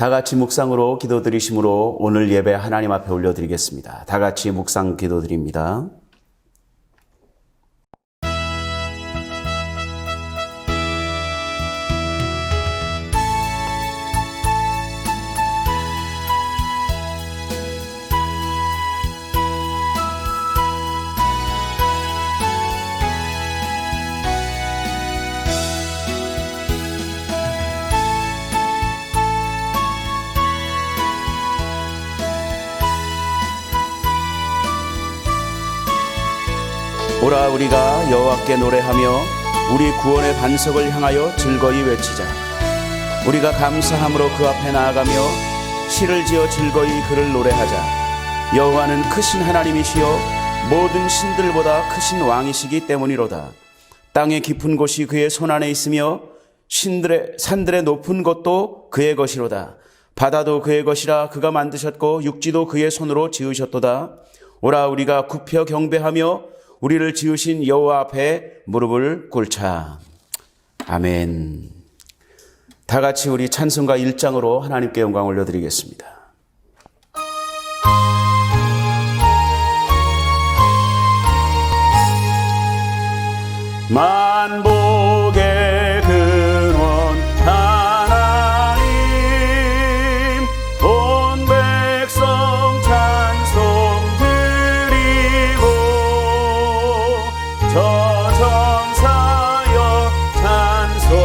다 같이 묵상으로 기도드리심으로 오늘 예배 하나님 앞에 올려드리겠습니다. 다 같이 묵상 기도드립니다. 오라 우리가 여호와께 노래하며 우리 구원의 반석을 향하여 즐거이 외치자. 우리가 감사함으로 그 앞에 나아가며 시를 지어 즐거이 그를 노래하자. 여호와는 크신 하나님이시여 모든 신들보다 크신 왕이시기 때문이로다. 땅의 깊은 곳이 그의 손안에 있으며 산들의 높은 것도 그의 것이로다. 바다도 그의 것이라 그가 만드셨고 육지도 그의 손으로 지으셨도다. 오라 우리가 굽혀 경배하며 우리를 지으신 여호와 앞에 무릎을 꿇자. 아멘. 다 같이 우리 찬송가 1장으로 하나님께 영광 올려드리겠습니다. 만복의 근원 하나님, 온 백성 찬송 드리고 저 전사여 찬송하세.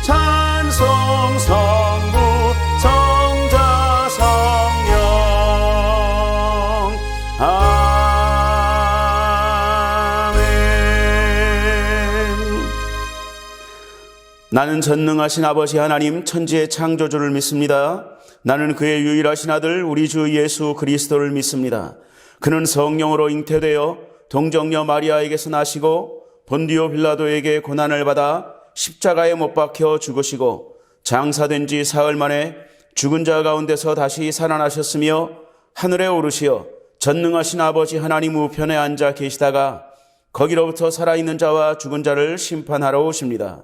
찬송 성부 성자 성령 나는 전능하신 아버지 하나님 천지의 창조주를 믿습니다. 나는 그의 유일하신 아들 우리 주 예수 그리스도를 믿습니다. 그는 성령으로 잉태되어 동정녀 마리아에게서 나시고 본디오 빌라도에게 고난을 받아 십자가에 못 박혀 죽으시고 장사된 지 사흘 만에 죽은 자 가운데서 다시 살아나셨으며 하늘에 오르시어 전능하신 아버지 하나님 우편에 앉아 계시다가 거기로부터 살아있는 자와 죽은 자를 심판하러 오십니다.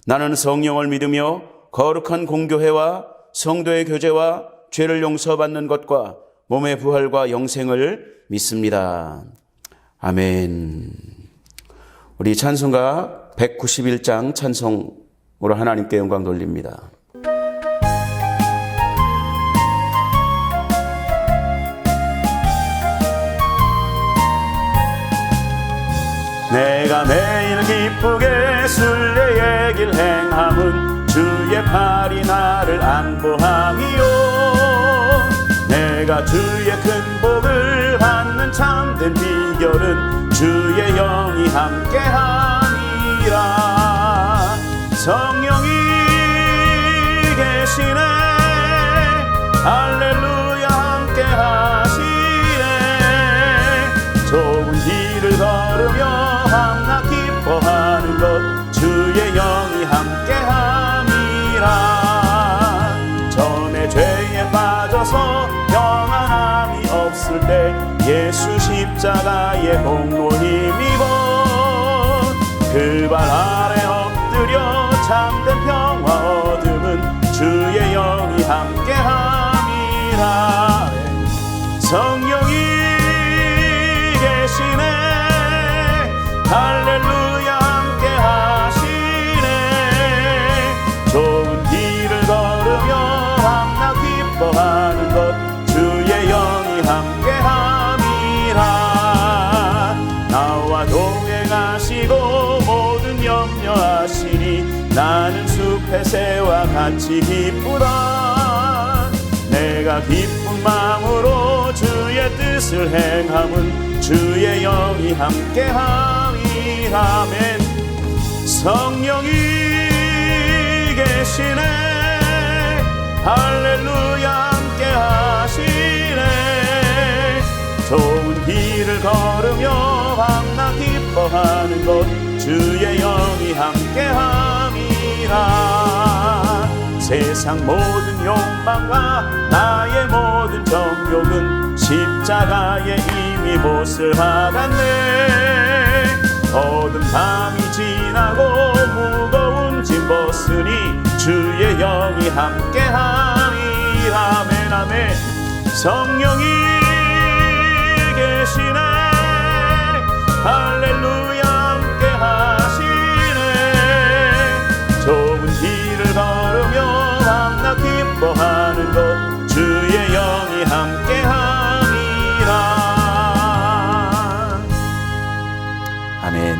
나는 성령을 믿으며 거룩한 공교회와 성도의 교제와 죄를 용서받는 것과 몸의 부활과 영생을 믿습니다. 아멘. 우리 찬송가 191장 찬송으로 하나님께 영광 돌립니다. 내가 매일 기쁘게 순례의 길 행함은 주의 팔이 나를 안보함이요. 내가 주의 큰 복을 받는 참된 비결은 주의 영이 함께함이라. 성령이 계시네 할렐루야 함께하시네. 좁은 길을 걸으며 밤낮 기뻐하는 것 주의 영이 함께함이라. 전에 죄에 빠져서 평안함이 없을 때 예수 십자가의 공로 힘입어 그 발 아래 엎드려 참된 평화 얻음은 주의 영이 함께함이라. 성령이 계시네 할렐루야 함께하시네. 좋은 길을 걸으며 밤낮 기뻐하는 것 주의 영이 함께함이라. 나와 동행하시고 모든 염려하시니 나는 숲의 새와 같이 기쁘다. 내가 기쁜 마음으로 주의 뜻을 행함은 주의 영이 함께함이라멘. 성령이 계시네 할렐루야 함께하시네. 좋은 길을 걸으며 밤낮 기뻐하는 것 주의 영이 함께함이라. 세상 모든 욕망과 나의 모든 정욕은 십자가에 이미 못을 박았네. 어두운 밤이 지나고 무거운 짐 벗으니 주의 주의 영이 함께하니 아멘 아멘. 성령이 계시네 할렐루야 함께하시네. 좁은 길을 걸으며 밤낮 기뻐하는 것 주의 영이 함께하니라. 아멘.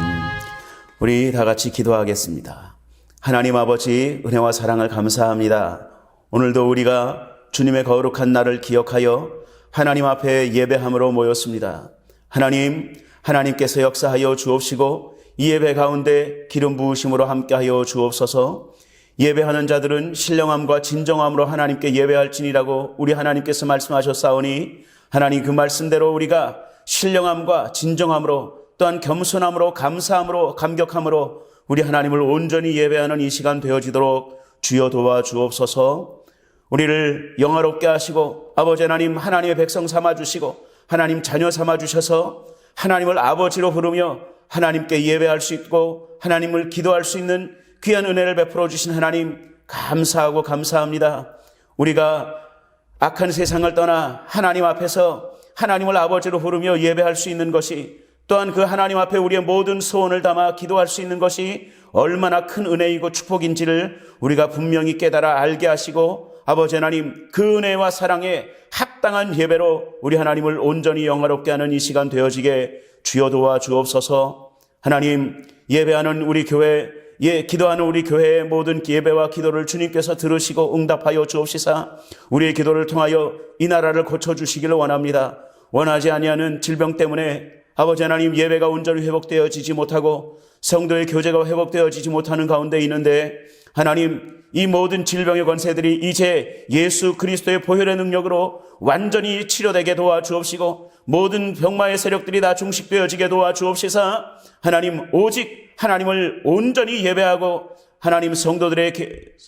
우리 다 같이 기도하겠습니다. 하나님 아버지 은혜와 사랑을 감사합니다. 오늘도 우리가 주님의 거룩한 날을 기억하여 하나님 앞에 예배함으로 모였습니다. 하나님께서 역사하여 주옵시고 이 예배 가운데 기름 부으심으로 함께하여 주옵소서. 예배하는 자들은 신령함과 진정함으로 하나님께 예배할지니라고 우리 하나님께서 말씀하셨사오니 하나님 그 말씀대로 우리가 신령함과 진정함으로 또한 겸손함으로 감사함으로 감격함으로 우리 하나님을 온전히 예배하는 이 시간 되어지도록 주여 도와주옵소서. 우리를 영화롭게 하시고 아버지 하나님 하나님의 백성 삼아주시고 하나님 자녀 삼아주셔서 하나님을 아버지로 부르며 하나님께 예배할 수 있고 하나님을 기도할 수 있는 귀한 은혜를 베풀어 주신 하나님 감사하고 감사합니다. 우리가 악한 세상을 떠나 하나님 앞에서 하나님을 아버지로 부르며 예배할 수 있는 것이 또한 그 하나님 앞에 우리의 모든 소원을 담아 기도할 수 있는 것이 얼마나 큰 은혜이고 축복인지를 우리가 분명히 깨달아 알게 하시고 아버지 하나님 그 은혜와 사랑에 합당한 예배로 우리 하나님을 온전히 영화롭게 하는 이 시간 되어지게 주여 도와주옵소서. 하나님 예배하는 우리 교회 기도하는 우리 교회의 모든 예배와 기도를 주님께서 들으시고 응답하여 주옵시사 우리의 기도를 통하여 이 나라를 고쳐주시기를 원합니다. 원하지 아니하는 질병 때문에 아버지 하나님 예배가 온전히 회복되어지지 못하고 성도의 교제가 회복되어지지 못하는 가운데 있는데 하나님 이 모든 질병의 권세들이 이제 예수 그리스도의 보혈의 능력으로 완전히 치료되게 도와주옵시고 모든 병마의 세력들이 다 중식되어지게 도와주옵시사 하나님 오직 하나님을 온전히 예배하고 하나님 성도들의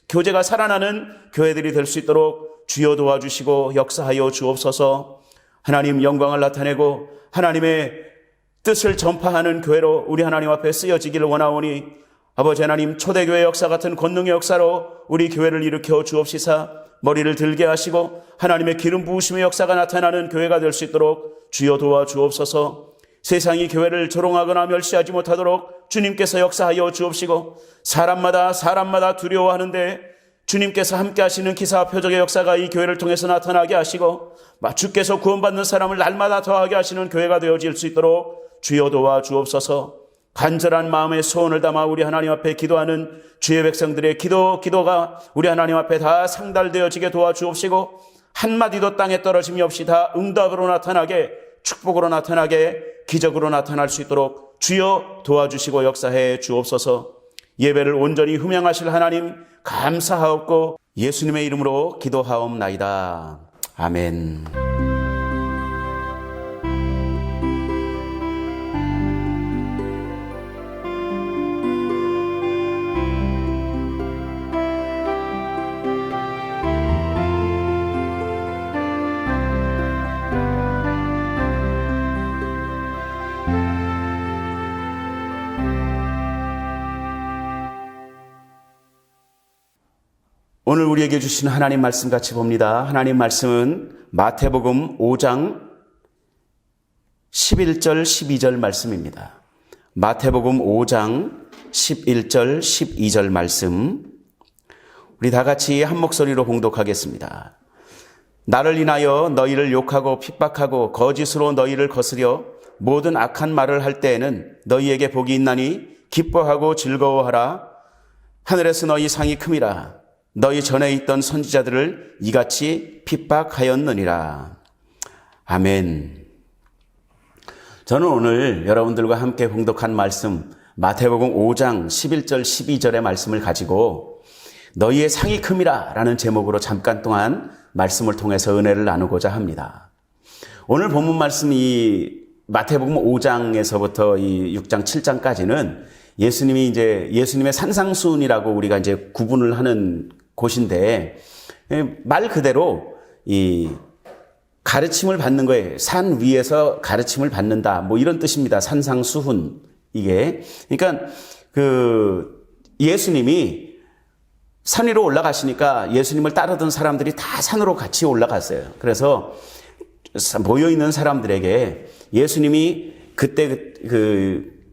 교제가 살아나는 교회들이 될 수 있도록 주여 도와주시고 역사하여 주옵소서. 하나님 영광을 나타내고 하나님의 뜻을 전파하는 교회로 우리 하나님 앞에 쓰여지기를 원하오니 아버지 하나님 초대교회 역사 같은 권능의 역사로 우리 교회를 일으켜 주옵시사 머리를 들게 하시고 하나님의 기름 부으심의 역사가 나타나는 교회가 될 수 있도록 주여 도와주옵소서. 세상이 교회를 조롱하거나 멸시하지 못하도록 주님께서 역사하여 주옵시고 사람마다 두려워하는데 주님께서 함께 하시는 기사와 표적의 역사가 이 교회를 통해서 나타나게 하시고 주께서 구원받는 사람을 날마다 더하게 하시는 교회가 되어질 수 있도록 주여 도와주옵소서. 간절한 마음의 소원을 담아 우리 하나님 앞에 기도하는 주의 백성들의 기도가 우리 하나님 앞에 다 상달되어지게 도와주옵시고 한마디도 땅에 떨어짐이 없이 다 응답으로 나타나게 축복으로 나타나게 기적으로 나타날 수 있도록 주여 도와주시고 역사해 주옵소서. 예배를 온전히 흠양하실 하나님 감사하옵고 예수님의 이름으로 기도하옵나이다. 아멘. 오늘 우리에게 주신 하나님 말씀 같이 봅니다. 하나님 말씀은 마태복음 5장 11절 12절 말씀입니다. 마태복음 5장 11절 12절 말씀 우리 다 같이 한 목소리로 봉독하겠습니다. 나를 인하여 너희를 욕하고 핍박하고 거짓으로 너희를 거스려 모든 악한 말을 할 때에는 너희에게 복이 있나니 기뻐하고 즐거워하라. 하늘에서 너희 상이 큼이라. 너희 전에 있던 선지자들을 이같이 핍박하였느니라. 아멘. 저는 오늘 여러분들과 함께 봉독한 말씀 마태복음 5장 11절 12절의 말씀을 가지고 너희의 상이 큼이라 라는 제목으로 잠깐 동안 말씀을 통해서 은혜를 나누고자 합니다. 오늘 본문 말씀이 마태복음 5장에서부터 이 6장 7장까지는 예수님의 산상수훈이라고 우리가 이제 구분을 하는 곳인데 말 그대로 이 가르침을 받는 거예요. 산 위에서 가르침을 받는다. 뭐 이런 뜻입니다. 산상수훈 이게. 그러니까 예수님이 산 위로 올라가시니까 예수님을 따르던 사람들이 다 산으로 같이 올라갔어요. 그래서 모여있는 사람들에게 예수님이 그때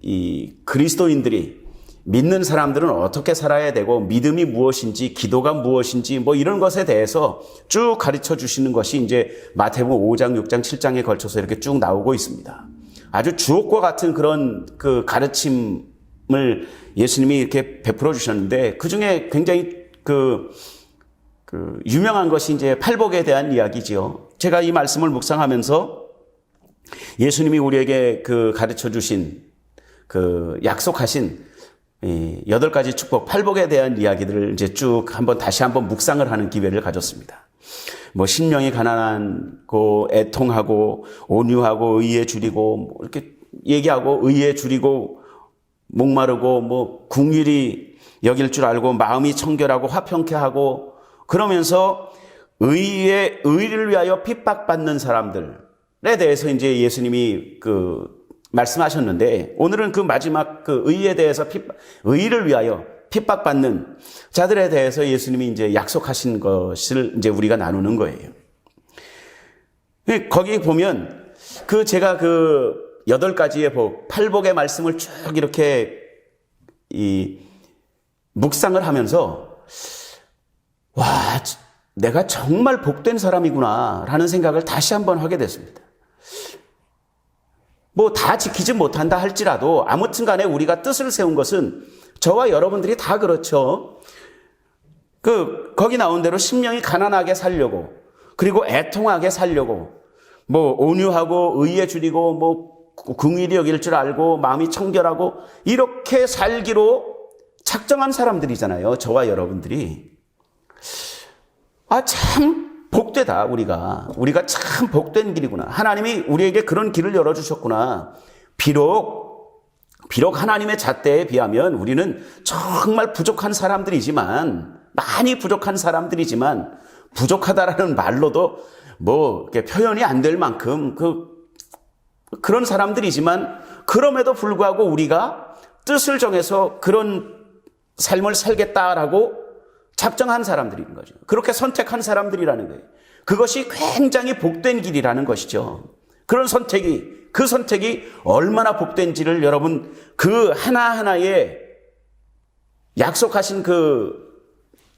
이 그리스도인들이 믿는 사람들은 어떻게 살아야 되고 믿음이 무엇인지 기도가 무엇인지 뭐 이런 것에 대해서 쭉 가르쳐 주시는 것이 이제 마태복음 5장, 6장, 7장에 걸쳐서 이렇게 쭉 나오고 있습니다. 아주 주옥과 같은 그런 그 가르침을 예수님이 이렇게 베풀어 주셨는데 그 중에 굉장히 그 유명한 것이 이제 팔복에 대한 이야기지요. 제가 이 말씀을 묵상하면서 예수님이 우리에게 그 가르쳐 주신 그 약속하신 8가지 축복, 팔복에 대한 이야기들을 이제 쭉 다시 한번 묵상을 하는 기회를 가졌습니다. 뭐, 신령이 가난하고, 애통하고, 온유하고, 의에 줄이고, 뭐 이렇게 얘기하고, 의에 줄이고, 목마르고, 뭐, 궁휼히 여길 줄 알고, 마음이 청결하고, 화평케 하고, 그러면서 의를 위하여 핍박받는 사람들에 대해서 이제 예수님이 말씀하셨는데 오늘은 그 마지막 의에 대해서 의를 위하여 핍박받는 자들에 대해서 예수님이 이제 약속하신 것을 이제 우리가 나누는 거예요. 거기 보면 제가 8가지의 복, 팔복의 말씀을 쭉 이렇게 묵상을 하면서 와, 내가 정말 복된 사람이구나 라는 생각을 다시 한번 하게 됐습니다. 뭐 다 지키지 못한다 할지라도 아무튼 간에 우리가 뜻을 세운 것은 저와 여러분들이 다 그렇죠. 거기 나온 대로 심령이 가난하게 살려고 그리고 애통하게 살려고 뭐 온유하고 의에 줄이고 뭐 긍휼히 여길 줄 알고 마음이 청결하고 이렇게 살기로 작정한 사람들이잖아요. 저와 여러분들이. 참 복되다 우리가 참 복된 길이구나. 하나님이 우리에게 그런 길을 열어주셨구나. 비록 하나님의 잣대에 비하면 우리는 정말 부족한 사람들이지만 많이 부족한 사람들이지만 부족하다라는 말로도 뭐 이렇게 표현이 안 될 만큼 그런 사람들이지만 그럼에도 불구하고 우리가 뜻을 정해서 그런 삶을 살겠다라고 작정한 사람들인 거죠. 그렇게 선택한 사람들이라는 거예요. 그것이 굉장히 복된 길이라는 것이죠. 그 선택이 얼마나 복된지를 여러분 하나하나에 약속하신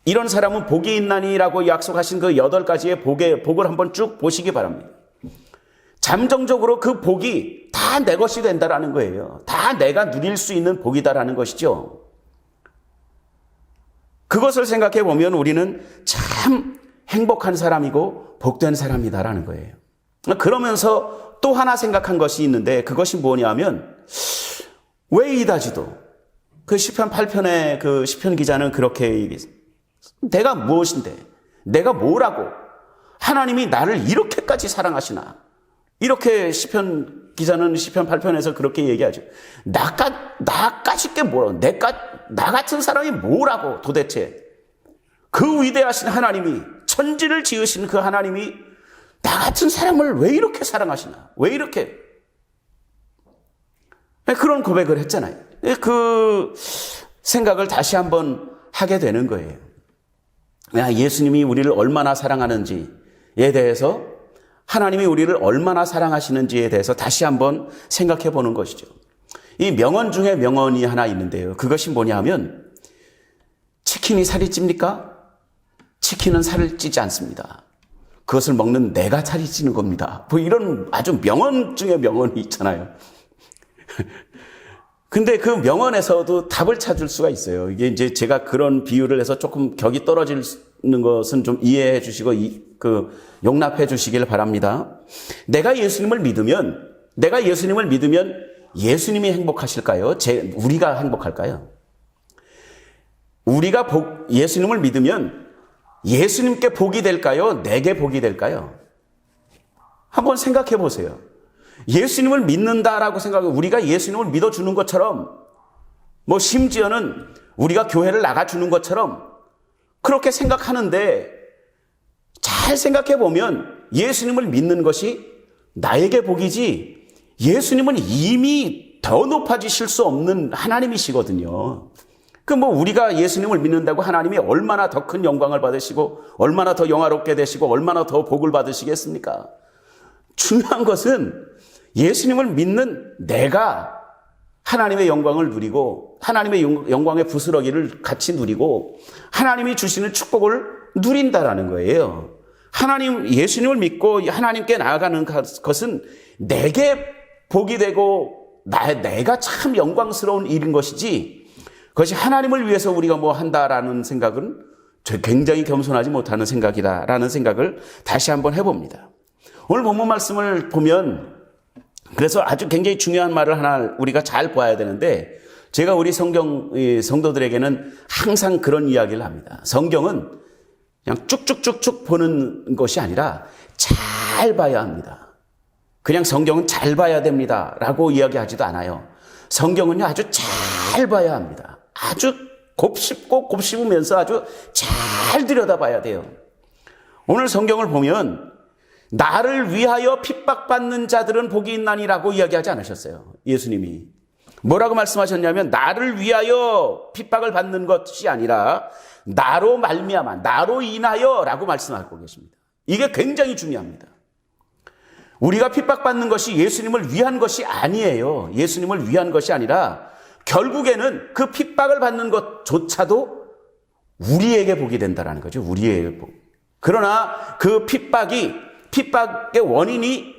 이런 사람은 복이 있나니라고 약속하신 8가지의 복을 한번 쭉 보시기 바랍니다. 잠정적으로 그 복이 다 내 것이 된다라는 거예요. 다 내가 누릴 수 있는 복이다라는 것이죠. 그것을 생각해 보면 우리는 참 행복한 사람이고 복된 사람이다라는 거예요. 그러면서 또 하나 생각한 것이 있는데 그것이 뭐냐면 왜 이다지도 시편 8편의 시편 기자는 그렇게 얘기했어요. 내가 무엇인데 내가 뭐라고 하나님이 나를 이렇게까지 사랑하시나 이렇게 시편 기자는 시편 8편에서 그렇게 얘기하죠. 나까짓 게 뭐라고 나 같은 사람이 뭐라고 도대체 그 위대하신 하나님이 천지를 지으신 그 하나님이 나 같은 사람을 왜 이렇게 사랑하시나 왜 이렇게 그런 고백을 했잖아요. 그 생각을 다시 한번 하게 되는 거예요. 예수님이 우리를 얼마나 사랑하는지에 대해서 하나님이 우리를 얼마나 사랑하시는지에 대해서 다시 한번 생각해 보는 것이죠. 이 명언 중에 명언이 하나 있는데요. 그것이 뭐냐 하면 치킨이 살이 찝니까? 치킨은 살을 찌지 않습니다. 그것을 먹는 내가 살이 찌는 겁니다. 뭐 이런 아주 명언 중에 명언이 있잖아요. 근데 그 명언에서도 답을 찾을 수가 있어요. 이게 이제 제가 그런 비유를 해서 조금 격이 떨어지는 것은 좀 이해해 주시고 용납해 주시길 바랍니다. 내가 예수님을 믿으면 예수님이 행복하실까요? 우리가 행복할까요? 우리가 예수님을 믿으면 예수님께 복이 될까요? 내게 복이 될까요? 한번 생각해 보세요. 예수님을 믿는다라고 생각하고 우리가 예수님을 믿어주는 것처럼 뭐 심지어는 우리가 교회를 나가주는 것처럼 그렇게 생각하는데 잘 생각해 보면 예수님을 믿는 것이 나에게 복이지 예수님은 이미 더 높아지실 수 없는 하나님이시거든요. 그 뭐 우리가 예수님을 믿는다고 하나님이 얼마나 더 큰 영광을 받으시고 얼마나 더 영화롭게 되시고 얼마나 더 복을 받으시겠습니까? 중요한 것은 예수님을 믿는 내가 하나님의 영광을 누리고 하나님의 영광의 부스러기를 같이 누리고 하나님이 주시는 축복을 누린다라는 거예요. 예수님을 믿고 하나님께 나아가는 것은 내게 복이 되고 내가 참 영광스러운 일인 것이지, 그것이 하나님을 위해서 우리가 뭐 한다라는 생각은 굉장히 겸손하지 못하는 생각이다라는 생각을 다시 한번 해봅니다. 오늘 본문 말씀을 보면 그래서 아주 굉장히 중요한 말을 하나 우리가 잘 봐야 되는데, 제가 우리 성도들에게는 항상 그런 이야기를 합니다. 성경은 그냥 쭉쭉쭉쭉 보는 것이 아니라 잘 봐야 합니다. 그냥 성경은 잘 봐야 됩니다 라고 이야기하지도 않아요. 성경은요 아주 잘 봐야 합니다. 아주 곱씹고 곱씹으면서 아주 잘 들여다봐야 돼요. 오늘 성경을 보면 나를 위하여 핍박받는 자들은 복이 있나니라고 이야기하지 않으셨어요. 예수님이 뭐라고 말씀하셨냐면 나를 위하여 핍박을 받는 것이 아니라 나로 말미암아 나로 인하여 라고 말씀하고 계십니다. 이게 굉장히 중요합니다. 우리가 핍박받는 것이 예수님을 위한 것이 아니에요. 예수님을 위한 것이 아니라 결국에는 그 핍박을 받는 것조차도 우리에게 복이 된다는 거죠. 우리에게 복. 그러나 그 핍박의 원인이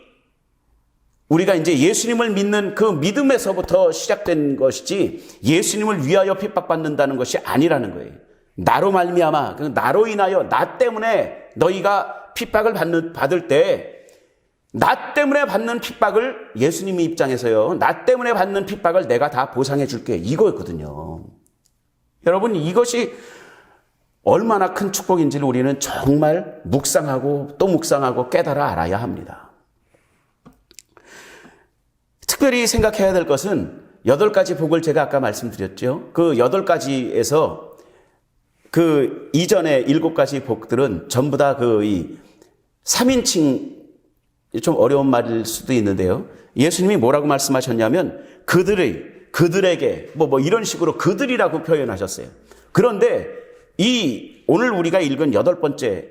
우리가 이제 예수님을 믿는 그 믿음에서부터 시작된 것이지 예수님을 위하여 핍박받는다는 것이 아니라는 거예요. 나로 말미암아, 나로 인하여, 나 때문에 너희가 핍박을 받을 때 나 때문에 받는 핍박을 예수님의 입장에서요, 나 때문에 받는 핍박을 내가 다 보상해 줄게, 이거였거든요. 여러분, 이것이 얼마나 큰 축복인지를 우리는 정말 묵상하고 또 묵상하고 깨달아 알아야 합니다. 특별히 생각해야 될 것은 8가지 복을 제가 아까 말씀드렸죠. 그 8가지에서 그 이전의 7가지 복들은 전부 다 이 3인칭, 좀 어려운 말일 수도 있는데요. 예수님이 뭐라고 말씀하셨냐면 그들에게 뭐 이런 식으로 그들이라고 표현하셨어요. 그런데 오늘 우리가 읽은 8번째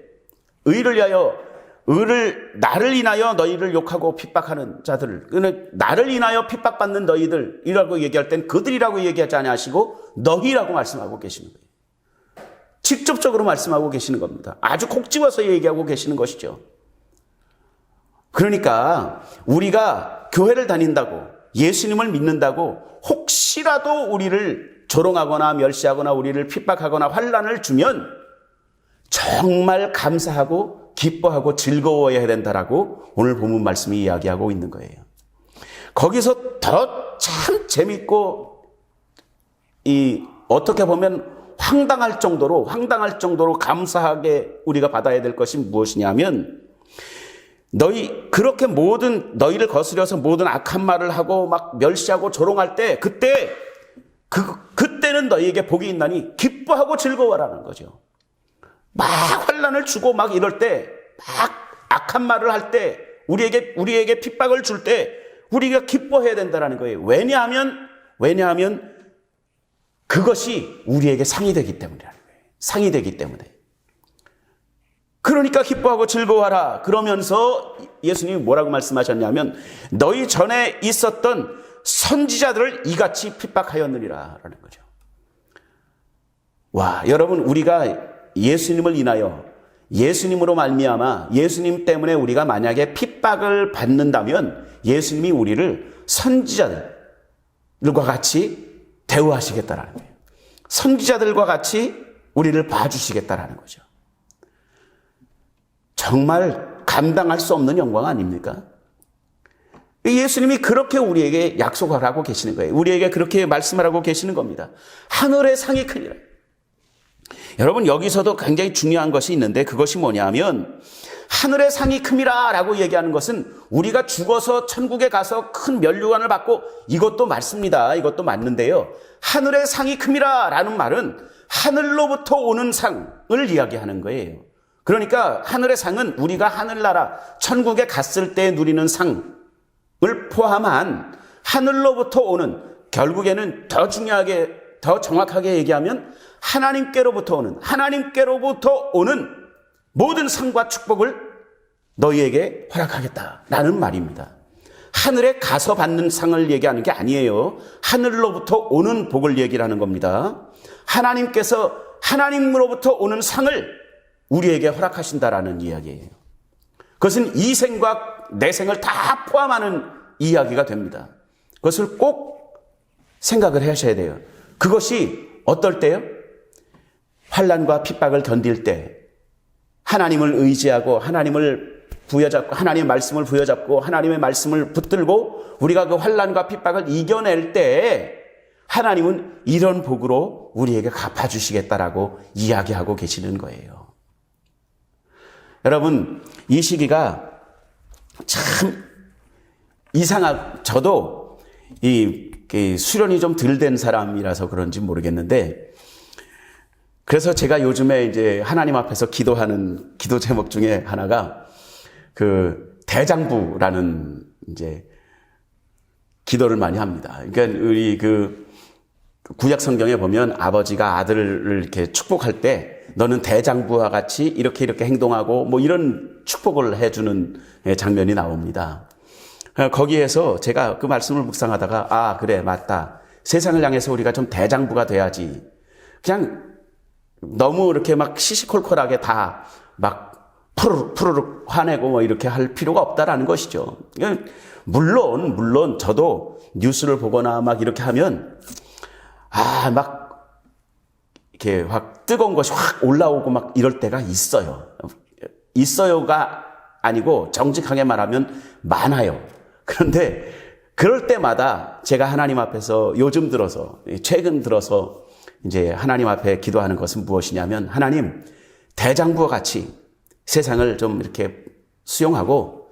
나를 인하여 너희를 욕하고 핍박하는 자들, 나를 인하여 핍박받는 너희들이라고 얘기할 땐 그들이라고 얘기하지 않으시고 너희라고 말씀하고 계시는 거예요. 직접적으로 말씀하고 계시는 겁니다. 아주 콕 집어서 얘기하고 계시는 것이죠. 그러니까 우리가 교회를 다닌다고, 예수님을 믿는다고 혹시라도 우리를 조롱하거나 멸시하거나 우리를 핍박하거나 환난을 주면 정말 감사하고 기뻐하고 즐거워해야 된다라고 오늘 본문 말씀이 이야기하고 있는 거예요. 거기서 더 참 재밌고 어떻게 보면 황당할 정도로 감사하게 우리가 받아야 될 것이 무엇이냐면, 그렇게 너희를 거스려서 모든 악한 말을 하고 막 멸시하고 조롱할 때 그때는 너희에게 복이 있나니 기뻐하고 즐거워라는 거죠. 막 환난을 주고 막 이럴 때, 막 악한 말을 할 때, 우리에게 핍박을 줄 때 우리가 기뻐해야 된다는 거예요. 왜냐하면 그것이 우리에게 상이 되기 때문이라는 거예요. 상이 되기 때문에. 그러니까 기뻐하고 즐거워하라. 그러면서 예수님이 뭐라고 말씀하셨냐면 너희 전에 있었던 선지자들을 이같이 핍박하였느니라 라는 거죠. 와, 여러분, 우리가 예수님을 인하여, 예수님으로 말미암아 예수님 때문에 우리가 만약에 핍박을 받는다면 예수님이 우리를 선지자들과 같이 대우하시겠다라는 거예요. 선지자들과 같이 우리를 봐주시겠다라는 거죠. 정말 감당할 수 없는 영광 아닙니까? 예수님이 그렇게 우리에게 약속을 하고 계시는 거예요. 우리에게 그렇게 말씀을 하고 계시는 겁니다. 하늘의 상이 크니라. 여러분, 여기서도 굉장히 중요한 것이 있는데 그것이 뭐냐면, 하늘의 상이 큼이라 라고 얘기하는 것은 우리가 죽어서 천국에 가서 큰 면류관을 받고, 이것도 맞습니다. 이것도 맞는데요, 하늘의 상이 큼이라 라는 말은 하늘로부터 오는 상을 이야기하는 거예요. 그러니까 하늘의 상은 우리가 하늘나라 천국에 갔을 때 누리는 상을 포함한 하늘로부터 오는, 결국에는 더 중요하게 더 정확하게 얘기하면 하나님께로부터 오는 모든 상과 축복을 너희에게 허락하겠다라는 말입니다. 하늘에 가서 받는 상을 얘기하는 게 아니에요. 하늘로부터 오는 복을 얘기하는 겁니다. 하나님께서 하나님으로부터 오는 상을 우리에게 허락하신다라는 이야기예요. 그것은 이 생과 내 생을 다 포함하는 이야기가 됩니다. 그것을 꼭 생각을 하셔야 돼요. 그것이 어떨 때요? 환난과 핍박을 견딜 때 하나님을 의지하고 하나님을 부여잡고 하나님의 말씀을 부여잡고 하나님의 말씀을 붙들고 우리가 그 환난과 핍박을 이겨낼 때 하나님은 이런 복으로 우리에게 갚아주시겠다라고 이야기하고 계시는 거예요. 여러분, 이 시기가 참 저도 이 수련이 좀 덜 된 사람이라서 그런지 모르겠는데, 그래서 제가 요즘에 이제 하나님 앞에서 기도하는 기도 제목 중에 하나가 그 대장부라는 이제 기도를 많이 합니다. 그러니까 우리 그 구약 성경에 보면 아버지가 아들을 이렇게 축복할 때 너는 대장부와 같이 이렇게 행동하고 뭐 이런 축복을 해주는 장면이 나옵니다. 거기에서 제가 그 말씀을 묵상하다가 아 그래 맞다. 세상을 향해서 우리가 좀 대장부가 돼야지. 그냥 너무 이렇게 막 시시콜콜하게 다 막 푸르륵 화내고 뭐 이렇게 할 필요가 없다라는 것이죠. 물론 저도 뉴스를 보거나 막 이렇게 하면 막 이렇게 확 뜨거운 것이 확 올라오고 막 이럴 때가 있어요. 있어요가 아니고 정직하게 말하면 많아요. 그런데 그럴 때마다 제가 하나님 앞에서 최근 들어서 이제 하나님 앞에 기도하는 것은 무엇이냐면 하나님 대장부와 같이 세상을 좀 이렇게 수용하고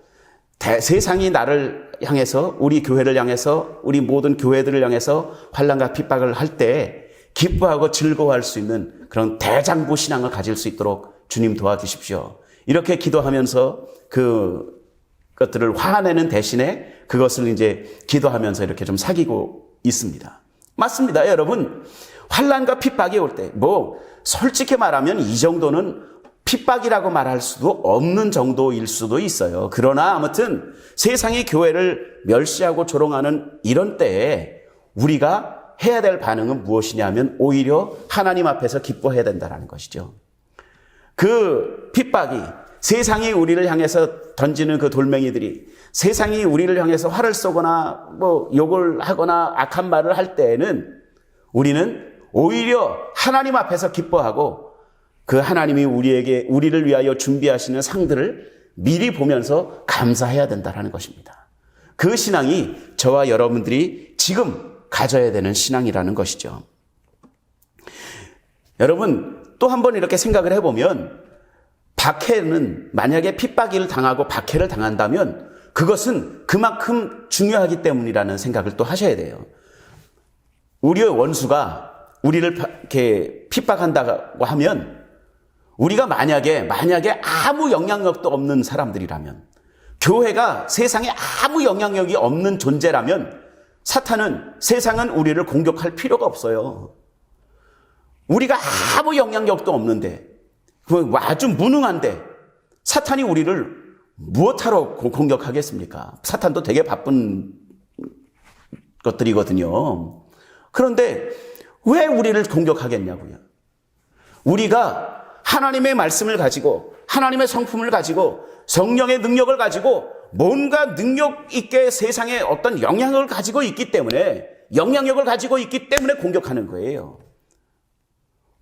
세상이 나를 향해서 우리 교회를 향해서 우리 모든 교회들을 향해서 환난과 핍박을 할 때 기뻐하고 즐거워할 수 있는 그런 대장부 신앙을 가질 수 있도록 주님 도와주십시오. 이렇게 기도하면서 그것들을 화내는 대신에 그것을 이제 기도하면서 이렇게 좀 사귀고 있습니다. 맞습니다, 여러분. 환난과 핍박이 올 때 솔직히 말하면 이 정도는 핍박이라고 말할 수도 없는 정도일 수도 있어요. 그러나 아무튼 세상이 교회를 멸시하고 조롱하는 이런 때에 우리가 해야 될 반응은 무엇이냐면 오히려 하나님 앞에서 기뻐해야 된다는 것이죠. 그 핍박이 세상이 우리를 향해서 던지는 그 돌멩이들이 세상이 우리를 향해서 화를 쏘거나 뭐 욕을 하거나 악한 말을 할 때에는 우리는 오히려 하나님 앞에서 기뻐하고 그 하나님이 우리를 위하여 준비하시는 상들을 미리 보면서 감사해야 된다는 것입니다. 그 신앙이 저와 여러분들이 지금 가져야 되는 신앙이라는 것이죠. 여러분, 또 한 번 이렇게 생각을 해보면 박해는 만약에 핍박을 당하고 박해를 당한다면 그것은 그만큼 중요하기 때문이라는 생각을 또 하셔야 돼요. 우리의 원수가 우리를 이렇게 핍박한다고 하면 우리가 만약에 아무 영향력도 없는 사람들이라면 교회가 세상에 아무 영향력이 없는 존재라면 세상은 우리를 공격할 필요가 없어요. 우리가 아무 영향력도 없는데 아주 무능한데 사탄이 우리를 무엇하러 공격하겠습니까? 사탄도 되게 바쁜 것들이거든요. 그런데 왜 우리를 공격하겠냐고요. 우리가 하나님의 말씀을 가지고 하나님의 성품을 가지고 성령의 능력을 가지고 뭔가 능력 있게 세상에 어떤 영향력을 가지고 있기 때문에 공격하는 거예요.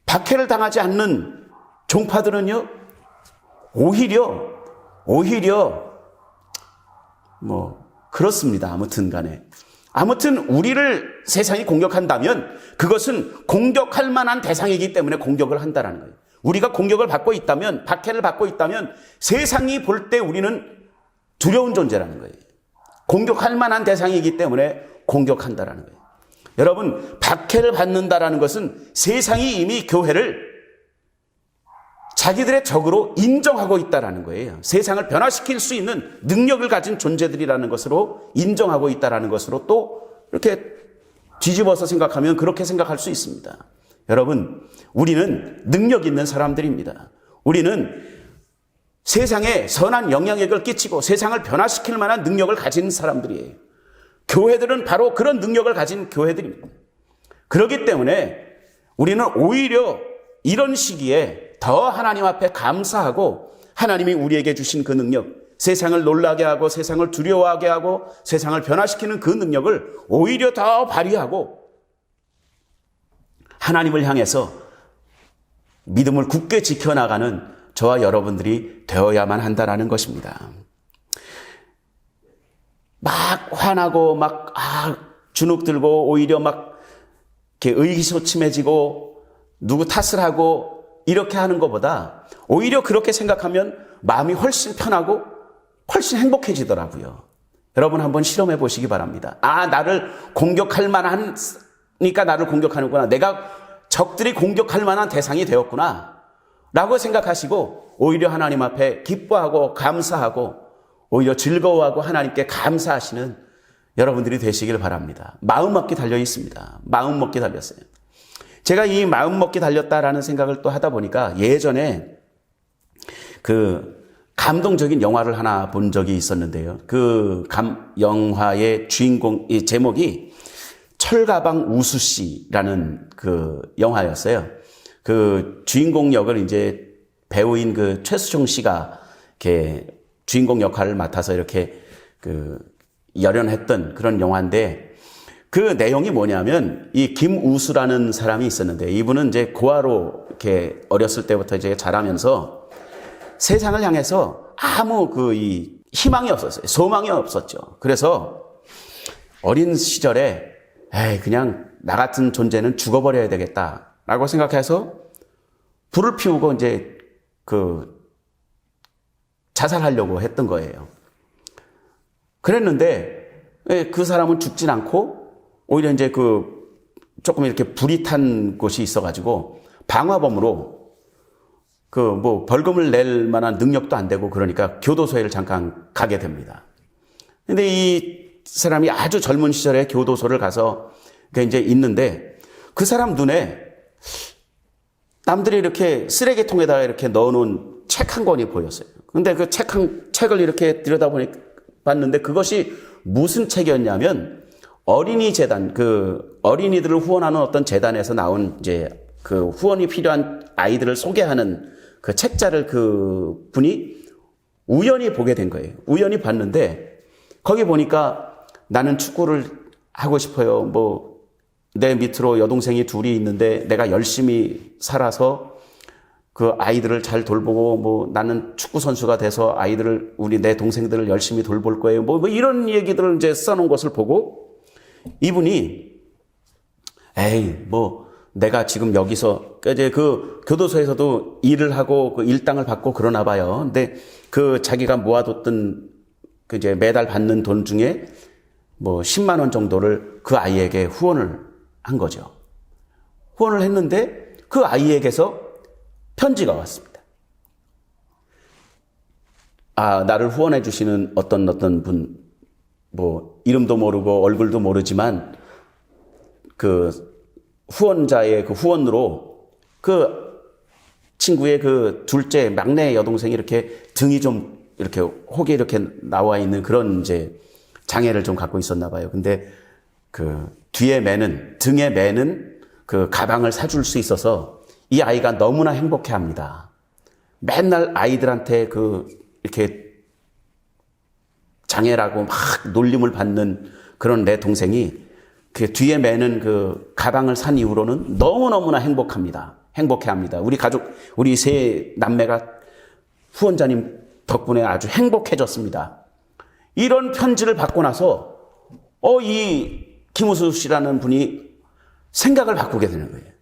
박해를 당하지 않는 종파들은요, 오히려 그렇습니다. 아무튼 우리를 세상이 공격한다면 그것은 공격할 만한 대상이기 때문에 공격을 한다는 거예요. 우리가 공격을 받고 있다면, 박해를 받고 있다면 세상이 볼 때 우리는 두려운 존재라는 거예요. 공격할 만한 대상이기 때문에 공격한다는 거예요. 여러분, 박해를 받는다는 것은 세상이 이미 교회를 자기들의 적으로 인정하고 있다는 거예요. 세상을 변화시킬 수 있는 능력을 가진 존재들이라는 것으로 인정하고 있다는 것으로 또 이렇게 뒤집어서 생각하면 그렇게 생각할 수 있습니다. 여러분, 우리는 능력 있는 사람들입니다. 우리는 세상에 선한 영향력을 끼치고 세상을 변화시킬 만한 능력을 가진 사람들이에요. 교회들은 바로 그런 능력을 가진 교회들입니다. 그렇기 때문에 우리는 오히려 이런 시기에 더 하나님 앞에 감사하고 하나님이 우리에게 주신 그 능력, 세상을 놀라게 하고 세상을 두려워하게 하고 세상을 변화시키는 그 능력을 오히려 더 발휘하고 하나님을 향해서 믿음을 굳게 지켜나가는 저와 여러분들이 되어야만 한다는 것입니다. 막 화나고 막 주눅 들고 오히려 막 이렇게 의기소침해지고 누구 탓을 하고 이렇게 하는 것보다 오히려 그렇게 생각하면 마음이 훨씬 편하고 훨씬 행복해지더라고요. 여러분 한번 실험해 보시기 바랍니다. 나를 공격할 만하니까 나를 공격하는구나. 내가 적들이 공격할 만한 대상이 되었구나 라고 생각하시고 오히려 하나님 앞에 기뻐하고 감사하고 오히려 즐거워하고 하나님께 감사하시는 여러분들이 되시길 바랍니다. 마음먹기 달려 있습니다. 마음먹기 달렸어요. 제가 이 마음먹기 달렸다라는 생각을 또 하다 보니까 예전에 그 감동적인 영화를 하나 본 적이 있었는데요. 그 영화의 주인공, 이 제목이 철가방 우수씨라는 그 영화였어요. 그 주인공 역을 이제 배우인 그 최수종 씨가 이렇게 주인공 역할을 맡아서 이렇게 그 열연했던 그런 영화인데 그 내용이 뭐냐면 이 김우수라는 사람이 있었는데 이분은 이제 고아로 이렇게 어렸을 때부터 이제 자라면서 세상을 향해서 아무 이 희망이 없었어요. 소망이 없었죠. 그래서 어린 시절에 그냥 나 같은 존재는 죽어버려야 되겠다라고 생각해서 불을 피우고 이제 자살하려고 했던 거예요. 그랬는데 그 사람은 죽진 않고 오히려 이제 조금 이렇게 불이 탄 곳이 있어가지고 방화범으로 벌금을 낼 만한 능력도 안 되고 그러니까 교도소에 잠깐 가게 됩니다. 근데 이 사람이 아주 젊은 시절에 교도소를 가서 이제 있는데 그 사람 눈에 남들이 이렇게 쓰레기통에다가 이렇게 넣어놓은 책 한 권이 보였어요. 근데 그 책을 이렇게 봤는데 그것이 무슨 책이었냐면 어린이 재단, 어린이들을 후원하는 어떤 재단에서 나온 이제 후원이 필요한 아이들을 소개하는 그 책자를 그 분이 우연히 보게 된 거예요. 우연히 봤는데 거기 보니까 나는 축구를 하고 싶어요. 내 밑으로 여동생이 둘이 있는데 내가 열심히 살아서 그 아이들을 잘 돌보고 나는 축구 선수가 돼서 내 동생들을 열심히 돌볼 거예요. 이런 얘기들을 이제 써놓은 것을 보고 이분이 내가 지금 여기서 이제 그 교도소에서도 일을 하고 그 일당을 받고 그러나 봐요. 근데 자기가 모아뒀던 이제 매달 받는 돈 중에 10만 원 정도를 그 아이에게 후원을 한 거죠. 후원을 했는데 그 아이에게서 편지가 왔습니다. 나를 후원해 주시는 어떤 분, 이름도 모르고 얼굴도 모르지만 후원자의 후원으로 친구의 둘째 막내 여동생이 이렇게 등이 좀 이렇게 혹이 이렇게 나와 있는 그런 이제 장애를 좀 갖고 있었나 봐요. 근데 등에 매는 가방을 사줄 수 있어서 이 아이가 너무나 행복해 합니다. 맨날 아이들한테 이렇게 장애라고 막 놀림을 받는 그런 내 동생이 뒤에 매는 가방을 산 이후로는 너무너무나 행복해 합니다. 우리 가족, 우리 세 남매가 후원자님 덕분에 아주 행복해졌습니다. 이런 편지를 받고 나서 이 김우수 씨라는 분이 생각을 바꾸게 되는 거예요.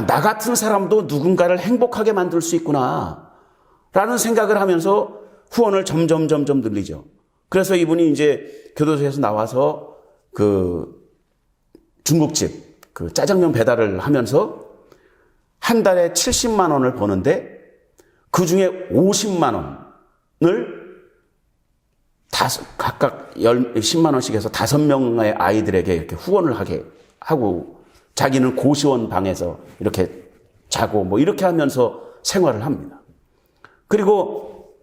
나 같은 사람도 누군가를 행복하게 만들 수 있구나 라는 생각을 하면서 후원을 점점 늘리죠. 그래서 이분이 이제 교도소에서 나와서 중국집 짜장면 배달을 하면서 한 달에 70만 원을 버는데 그 중에 50만 원을 각각 10만 원씩 해서 5명의 아이들에게 이렇게 후원을 하게 하고 자기는 고시원 방에서 이렇게 자고 뭐 이렇게 하면서 생활을 합니다. 그리고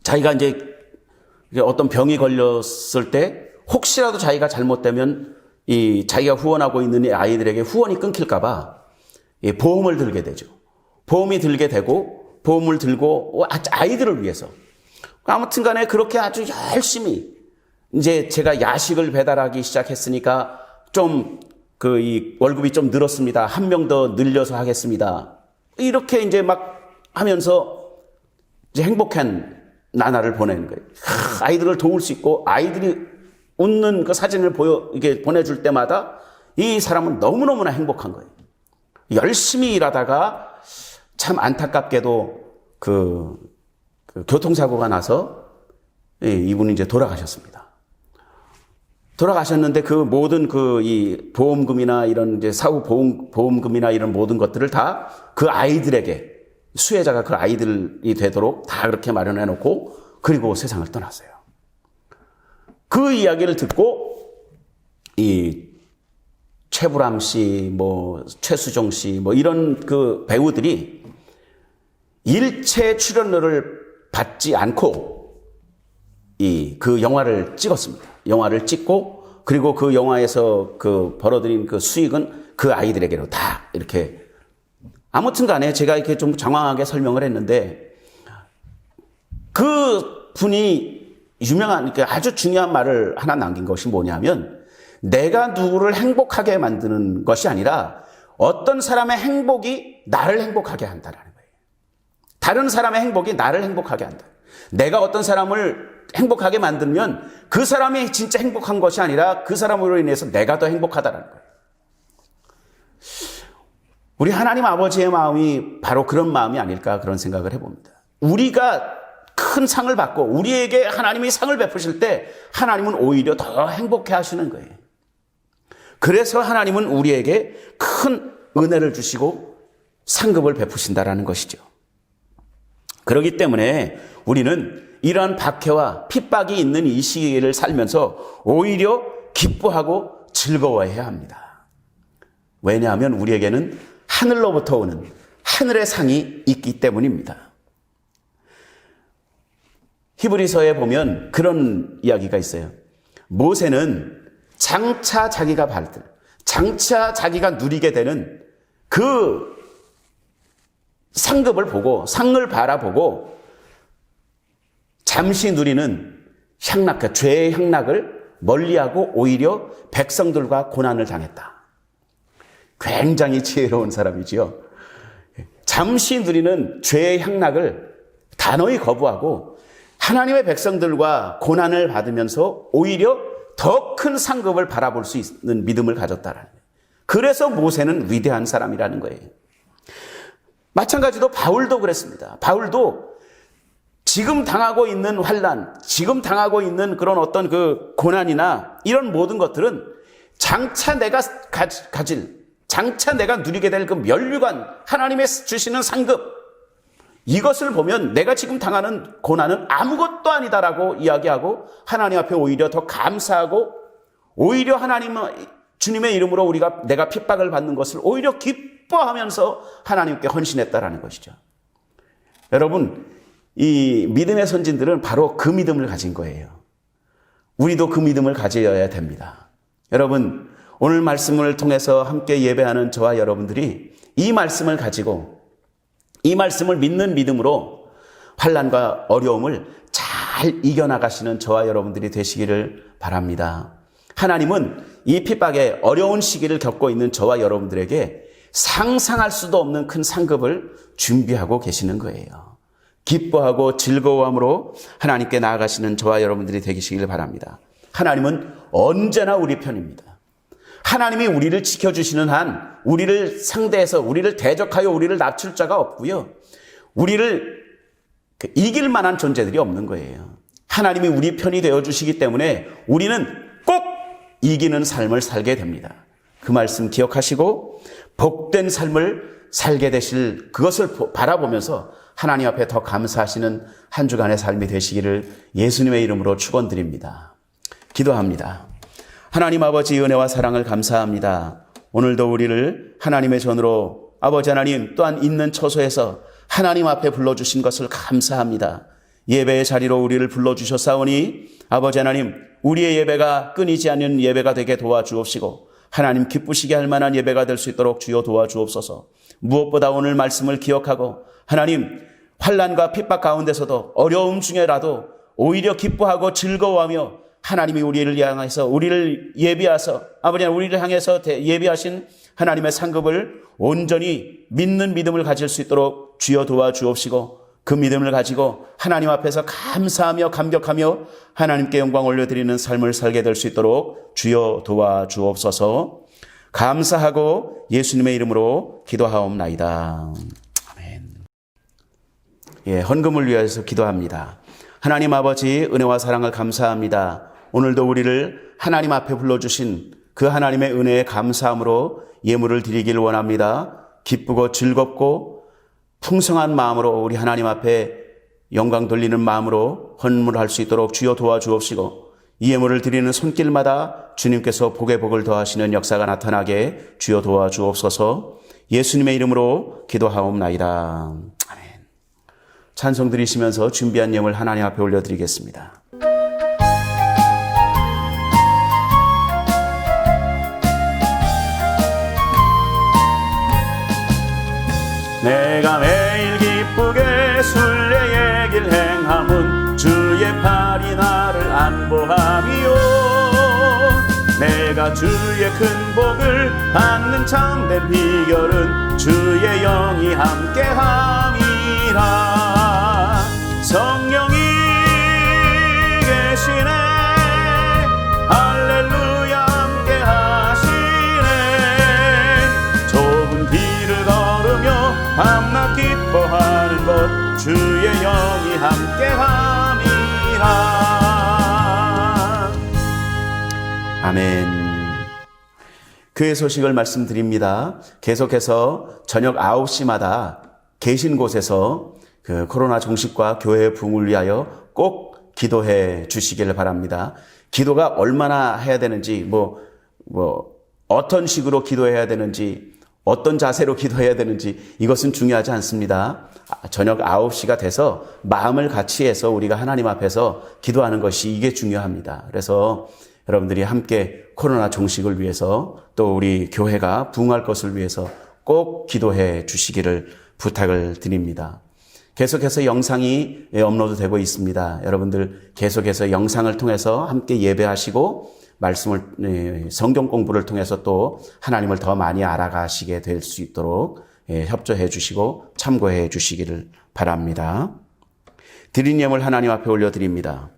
자기가 이제 어떤 병이 걸렸을 때 혹시라도 자기가 잘못되면 이 자기가 후원하고 있는 이 아이들에게 후원이 끊길까봐 보험을 들게 되죠. 보험이 들게 되고 보험을 들고 아이들을 위해서 아무튼 간에 그렇게 아주 열심히 이제 제가 야식을 배달하기 시작했으니까 좀 이 월급이 좀 늘었습니다. 1명 더 늘려서 하겠습니다. 이렇게 이제 막 하면서 이제 행복한 나날을 보내는 거예요. 아이들을 도울 수 있고 아이들이 웃는 그 사진을 이게 보내줄 때마다 이 사람은 너무너무나 행복한 거예요. 열심히 일하다가 참 안타깝게도 그 교통사고가 나서 이분이 이제 돌아가셨습니다. 돌아가셨는데 그 모든 이 보험금이나 이런 이제 사후 보험금이나 이런 모든 것들을 다 그 아이들에게 수혜자가 그 아이들이 되도록 다 그렇게 마련해 놓고 그리고 세상을 떠났어요. 그 이야기를 듣고 이 최불암 씨, 뭐 최수종 씨, 뭐 이런 그 배우들이 일체 출연료를 받지 않고 그 영화를 찍었습니다. 영화를 찍고 그리고 그 영화에서 그 벌어들인 그 수익은 그 아이들에게로 다 이렇게 아무튼 간에 제가 이렇게 좀 장황하게 설명을 했는데 그 분이 유명한 아주 중요한 말을 하나 남긴 것이 뭐냐면 내가 누구를 행복하게 만드는 것이 아니라 어떤 사람의 행복이 나를 행복하게 한다는 거예요. 다른 사람의 행복이 나를 행복하게 한다. 내가 어떤 사람을 행복하게 만들면 그 사람이 진짜 행복한 것이 아니라 그 사람으로 인해서 내가 더 행복하다는 거예요. 우리 하나님 아버지의 마음이 바로 그런 마음이 아닐까 그런 생각을 해봅니다. 우리가 큰 상을 받고 우리에게 하나님이 상을 베푸실 때 하나님은 오히려 더 행복해 하시는 거예요. 그래서 하나님은 우리에게 큰 은혜를 주시고 상급을 베푸신다라는 것이죠. 그렇기 때문에 우리는 이러한 박해와 핍박이 있는 이 시기를 살면서 오히려 기뻐하고 즐거워해야 합니다. 왜냐하면 우리에게는 하늘로부터 오는 하늘의 상이 있기 때문입니다. 히브리서에 보면 그런 이야기가 있어요. 모세는 장차 자기가 누리게 되는 그 상급을 보고 상을 바라보고 잠시 누리는 죄의 향락을 멀리하고 오히려 백성들과 고난을 당했다. 굉장히 지혜로운 사람이지요. 잠시 누리는 죄의 향락을 단호히 거부하고 하나님의 백성들과 고난을 받으면서 오히려 더 큰 상급을 바라볼 수 있는 믿음을 가졌다라는 거예요. 그래서 모세는 위대한 사람이라는 거예요. 마찬가지로 바울도 그랬습니다. 바울도 지금 당하고 있는 환난, 지금 당하고 있는 그런 어떤 그 고난이나 이런 모든 것들은 장차 내가 장차 내가 누리게 될 그 면류관, 하나님의 주시는 상급, 이것을 보면 내가 지금 당하는 고난은 아무것도 아니다라고 이야기하고 하나님 앞에 오히려 더 감사하고 오히려 주님의 이름으로 내가 핍박을 받는 것을 오히려 기뻐하면서 하나님께 헌신했다라는 것이죠. 여러분, 이 믿음의 선진들은 바로 그 믿음을 가진 거예요. 우리도 그 믿음을 가져야 됩니다. 여러분, 오늘 말씀을 통해서 함께 예배하는 저와 여러분들이 이 말씀을 가지고 이 말씀을 믿는 믿음으로 환난과 어려움을 잘 이겨나가시는 저와 여러분들이 되시기를 바랍니다. 하나님은 이 핍박의 어려운 시기를 겪고 있는 저와 여러분들에게 상상할 수도 없는 큰 상급을 준비하고 계시는 거예요. 기뻐하고 즐거워함으로 하나님께 나아가시는 저와 여러분들이 되시기를 바랍니다. 하나님은 언제나 우리 편입니다. 하나님이 우리를 지켜주시는 한 우리를 상대해서 우리를 대적하여 우리를 낮출 자가 없고요. 우리를 이길 만한 존재들이 없는 거예요. 하나님이 우리 편이 되어주시기 때문에 우리는 꼭 이기는 삶을 살게 됩니다. 그 말씀 기억하시고 복된 삶을 살게 되실 그것을 바라보면서 하나님 앞에 더 감사하시는 한 주간의 삶이 되시기를 예수님의 이름으로 축원드립니다. 기도합니다. 하나님 아버지 은혜와 사랑을 감사합니다. 오늘도 우리를 하나님의 전으로 아버지 하나님 또한 있는 처소에서 하나님 앞에 불러주신 것을 감사합니다. 예배의 자리로 우리를 불러주셨사오니 아버지 하나님 우리의 예배가 끊이지 않는 예배가 되게 도와주옵시고 하나님 기쁘시게 할 만한 예배가 될 수 있도록 주여 도와주옵소서. 무엇보다 오늘 말씀을 기억하고 하나님 환난과 핍박 가운데서도 어려움 중에라도 오히려 기뻐하고 즐거워하며 하나님이 우리를 향해서 우리를 예비하셔서 아버지 우리를 향해서 예비하신 하나님의 상급을 온전히 믿는 믿음을 가질 수 있도록 주여 도와주옵시고 그 믿음을 가지고 하나님 앞에서 감사하며 감격하며 하나님께 영광 올려드리는 삶을 살게 될 수 있도록 주여 도와주옵소서. 감사하고 예수님의 이름으로 기도하옵나이다. 아멘. 헌금을 위해서 기도합니다. 하나님 아버지 은혜와 사랑을 감사합니다. 오늘도 우리를 하나님 앞에 불러주신 그 하나님의 은혜에 감사함으로 예물을 드리길 원합니다. 기쁘고 즐겁고 풍성한 마음으로 우리 하나님 앞에 영광 돌리는 마음으로 헌물할 수 있도록 주여 도와주옵시고 이 예물을 드리는 손길마다 주님께서 복의 복을 더하시는 역사가 나타나게 주여 도와주옵소서. 예수님의 이름으로 기도하옵나이다. 아멘. 찬송 드리시면서 준비한 예물 하나님 앞에 올려드리겠습니다. 내가 매일 기쁘게 순례의 길 행함은 주의 팔이 나를 안보함이요 내가 주의 큰 복을 받는 참된 비결은 주의 영이 함께함이라 성령이 계시네 할렐루야 함께하시네 좁은 길을 걸으며 밤낮 기뻐하는 것 주의 영이 함께함이라 아멘. 교회 소식을 말씀드립니다. 계속해서 저녁 9시마다 계신 곳에서 그 코로나 종식과 교회의 부흥을 위하여 꼭 기도해 주시기를 바랍니다. 기도가 얼마나 해야 되는지 어떤 식으로 기도해야 되는지 어떤 자세로 기도해야 되는지 이것은 중요하지 않습니다. 저녁 9시가 돼서 마음을 같이 해서 우리가 하나님 앞에서 기도하는 것이 이게 중요합니다. 그래서 여러분들이 함께 코로나 종식을 위해서 또 우리 교회가 부흥할 것을 위해서 꼭 기도해 주시기를 부탁을 드립니다. 계속해서 영상이 업로드되고 있습니다. 여러분들 계속해서 영상을 통해서 함께 예배하시고 말씀을 성경 공부를 통해서 또 하나님을 더 많이 알아가시게 될 수 있도록 협조해 주시고 참고해 주시기를 바랍니다. 드린 예물 하나님 앞에 올려드립니다.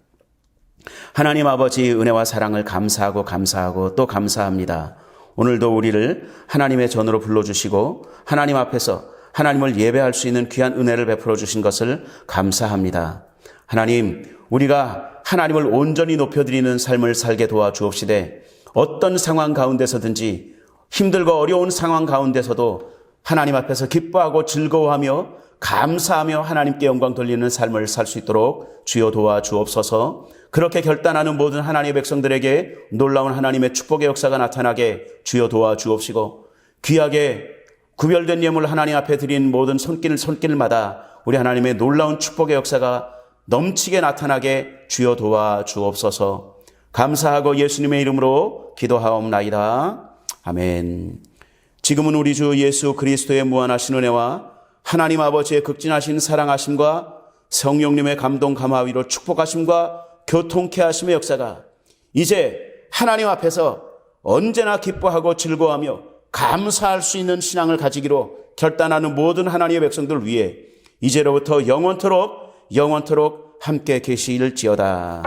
하나님 아버지 은혜와 사랑을 감사하고 또 감사합니다. 오늘도 우리를 하나님의 전으로 불러주시고 하나님 앞에서 하나님을 예배할 수 있는 귀한 은혜를 베풀어 주신 것을 감사합니다. 하나님, 우리가 하나님을 온전히 높여드리는 삶을 살게 도와주옵시되 어떤 상황 가운데서든지 힘들고 어려운 상황 가운데서도 하나님 앞에서 기뻐하고 즐거워하며 감사하며 하나님께 영광 돌리는 삶을 살 수 있도록 주여 도와주옵소서. 그렇게 결단하는 모든 하나님의 백성들에게 놀라운 하나님의 축복의 역사가 나타나게 주여 도와주옵시고 귀하게 구별된 예물 하나님 앞에 드린 모든 손길마다 우리 하나님의 놀라운 축복의 역사가 넘치게 나타나게 주여 도와주옵소서. 감사하고 예수님의 이름으로 기도하옵나이다. 아멘. 지금은 우리 주 예수 그리스도의 무한하신 은혜와 하나님 아버지의 극진하신 사랑하심과 성령님의 감동 감화위로 축복하심과 교통케 하심의 역사가 이제 하나님 앞에서 언제나 기뻐하고 즐거워하며 감사할 수 있는 신앙을 가지기로 결단하는 모든 하나님의 백성들 위해 이제로부터 영원토록 함께 계시일지어다.